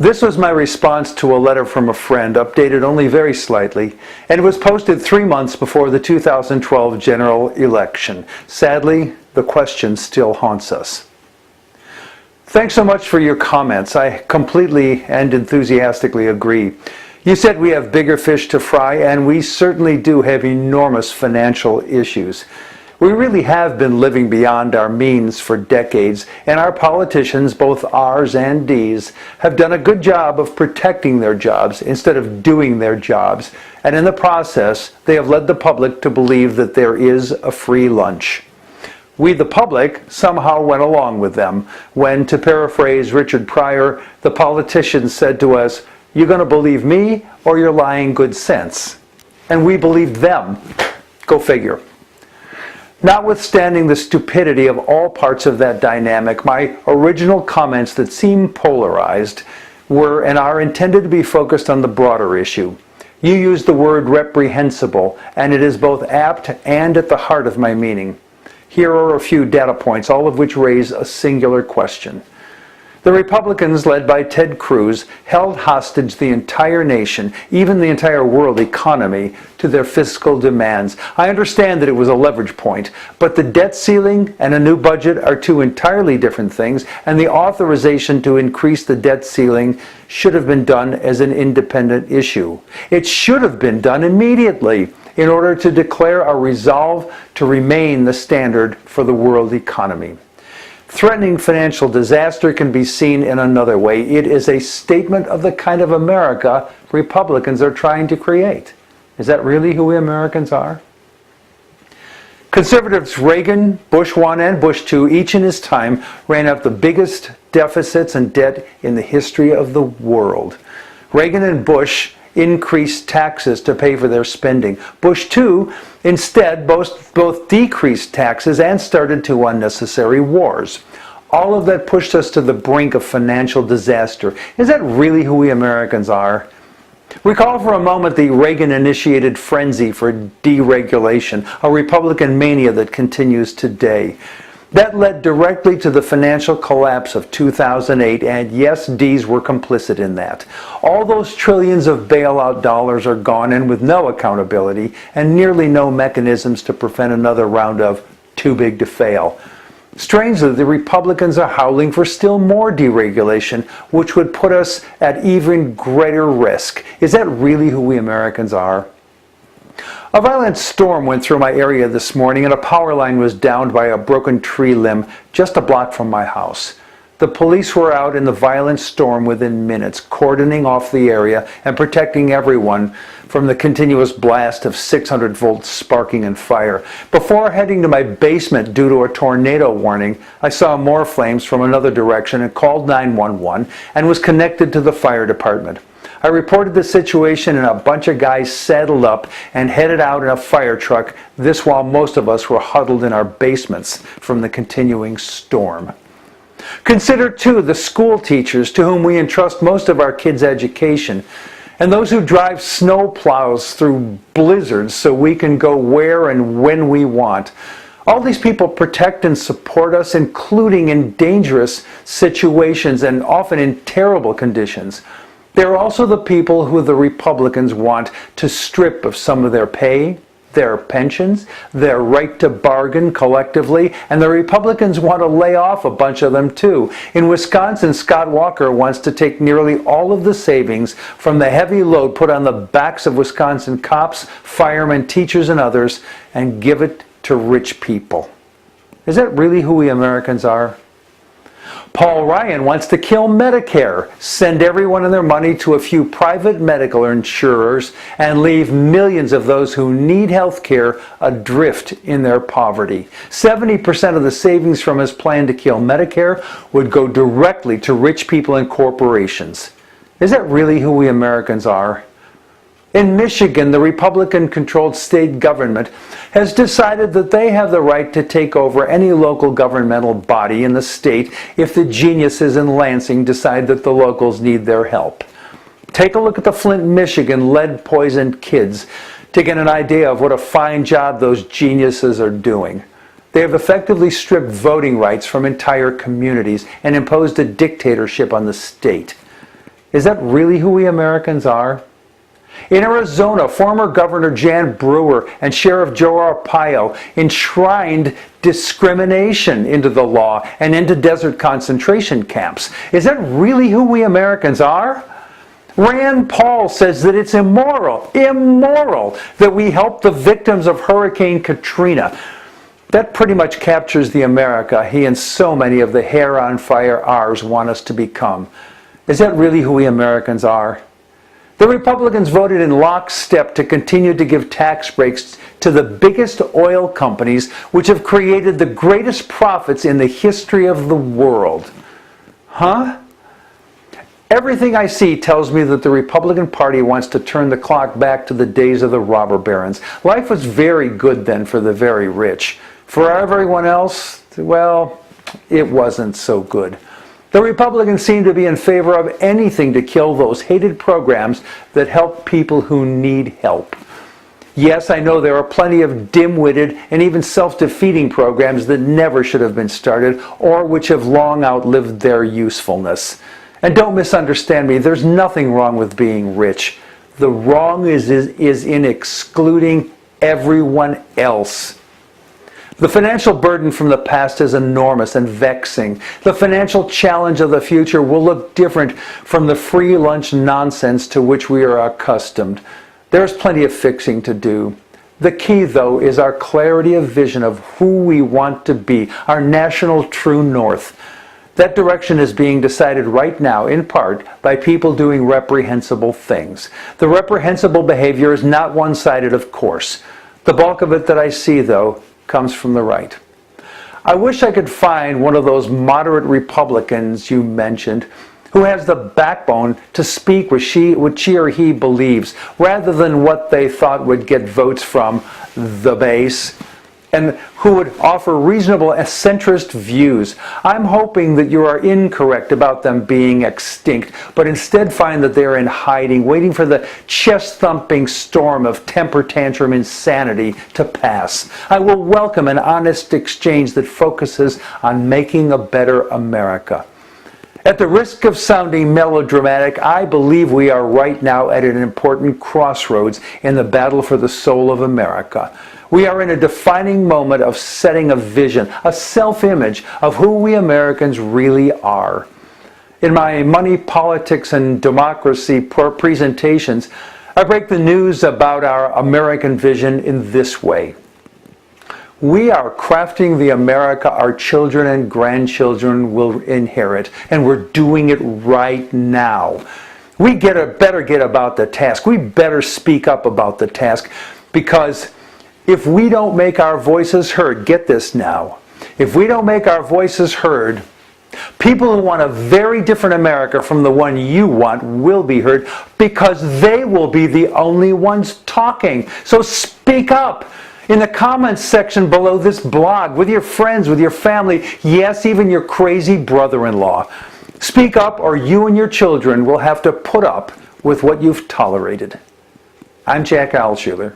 This was my response to a letter from a friend, updated only very slightly, and it was posted 3 months before the 2012 general election. Sadly, the question still haunts us. Thanks so much for your comments. I completely and enthusiastically agree. You said we have bigger fish to fry, and we certainly do have enormous financial issues. We really have been living beyond our means for decades, and our politicians, both R's and D's, have done a good job of protecting their jobs instead of doing their jobs, and in the process, they have led the public to believe that there is a free lunch. We, the public, somehow went along with them when, to paraphrase Richard Pryor, the politicians said to us, "You're going to believe me or you're lying good sense." And we believed them. Go figure. Notwithstanding the stupidity of all parts of that dynamic, my original comments that seem polarized were and are intended to be focused on the broader issue. You used the word reprehensible, and it is both apt and at the heart of my meaning. Here are a few data points, all of which raise a singular question. The Republicans, led by Ted Cruz, held hostage the entire nation, even the entire world economy, to their fiscal demands. I understand that it was a leverage point, but the debt ceiling and a new budget are two entirely different things, and the authorization to increase the debt ceiling should have been done as an independent issue. It should have been done immediately in order to declare our resolve to remain the standard for the world economy. Threatening financial disaster can be seen in another way. It is a statement of the kind of America Republicans are trying to create. Is that really who we Americans are? Conservatives Reagan, Bush 1 and Bush 2, each in his time, ran up the biggest deficits and debt in the history of the world. Reagan and Bush increased taxes to pay for their spending. Bush 2 instead both decreased taxes and started two unnecessary wars. All of that pushed us to the brink of financial disaster. Is that really who we Americans are? Recall for a moment the Reagan-initiated frenzy for deregulation, a Republican mania that continues today. That led directly to the financial collapse of 2008, and yes, D's were complicit in that. All those trillions of bailout dollars are gone, and with no accountability and nearly no mechanisms to prevent another round of too big to fail. Strangely, the Republicans are howling for still more deregulation, which would put us at even greater risk. Is that really who we Americans are? A violent storm went through my area this morning, and a power line was downed by a broken tree limb just a block from my house. The police were out in the violent storm within minutes, cordoning off the area and protecting everyone from the continuous blast of 600 volts sparking and fire. Before heading to my basement due to a tornado warning, I saw more flames from another direction and called 911 and was connected to the fire department. I reported the situation, and a bunch of guys saddled up and headed out in a fire truck, this while most of us were huddled in our basements from the continuing storm. Consider, too, the school teachers to whom we entrust most of our kids' education, and those who drive snow plows through blizzards so we can go where and when we want. All these people protect and support us, including in dangerous situations and often in terrible conditions. They're also the people who the Republicans want to strip of some of their pay, their pensions, their right to bargain collectively, and the Republicans want to lay off a bunch of them too. In Wisconsin, Scott Walker wants to take nearly all of the savings from the heavy load put on the backs of Wisconsin cops, firemen, teachers, and others and give it to rich people. Is that really who we Americans are? Paul Ryan wants to kill Medicare, send everyone and their money to a few private medical insurers, and leave millions of those who need health care adrift in their poverty. 70% of the savings from his plan to kill Medicare would go directly to rich people and corporations. Is that really who we Americans are? In Michigan, the Republican-controlled state government has decided that they have the right to take over any local governmental body in the state if the geniuses in Lansing decide that the locals need their help. Take a look at the Flint, Michigan lead-poisoned kids to get an idea of what a fine job those geniuses are doing. They have effectively stripped voting rights from entire communities and imposed a dictatorship on the state. Is that really who we Americans are? In Arizona, former Governor Jan Brewer and Sheriff Joe Arpaio enshrined discrimination into the law and into desert concentration camps. Is that really who we Americans are? Rand Paul says that it's immoral that we help the victims of Hurricane Katrina. That pretty much captures the America he and so many of the hair on fire R's want us to become. Is that really who we Americans are? The Republicans voted in lockstep to continue to give tax breaks to the biggest oil companies, which have created the greatest profits in the history of the world. Huh? Everything I see tells me that the Republican Party wants to turn the clock back to the days of the robber barons. Life was very good then for the very rich. For everyone else, well, it wasn't so good. The Republicans seem to be in favor of anything to kill those hated programs that help people who need help. Yes, I know there are plenty of dim-witted and even self-defeating programs that never should have been started or which have long outlived their usefulness. And don't misunderstand me, there's nothing wrong with being rich. The wrong is in excluding everyone else. The financial burden from the past is enormous and vexing. The financial challenge of the future will look different from the free lunch nonsense to which we are accustomed. There's plenty of fixing to do. The key, though, is our clarity of vision of who we want to be, our national true north. That direction is being decided right now, in part, by people doing reprehensible things. The reprehensible behavior is not one-sided, of course. The bulk of it that I see, though, comes from the right. I wish I could find one of those moderate Republicans you mentioned who has the backbone to speak what she or he believes, rather than what they thought would get votes from the base, and who would offer reasonable centrist views. I'm hoping that you are incorrect about them being extinct, but instead find that they're in hiding, waiting for the chest-thumping storm of temper tantrum insanity to pass. I will welcome an honest exchange that focuses on making a better America. At the risk of sounding melodramatic, I believe we are right now at an important crossroads in the battle for the soul of America. We are in a defining moment of setting a vision, a self-image of who we Americans really are. In my Money, Politics, and Democracy presentations, I break the news about our American vision in this way. We are crafting the America our children and grandchildren will inherit, and we're doing it right now. We better get about the task. We better speak up about the task, because if we don't make our voices heard, get this now, if we don't make our voices heard, people who want a very different America from the one you want will be heard, because they will be the only ones talking. So speak up in the comments section below this blog, with your friends, with your family, yes, even your crazy brother-in-law. Speak up, or you and your children will have to put up with what you've tolerated. I'm Jack Altshuler.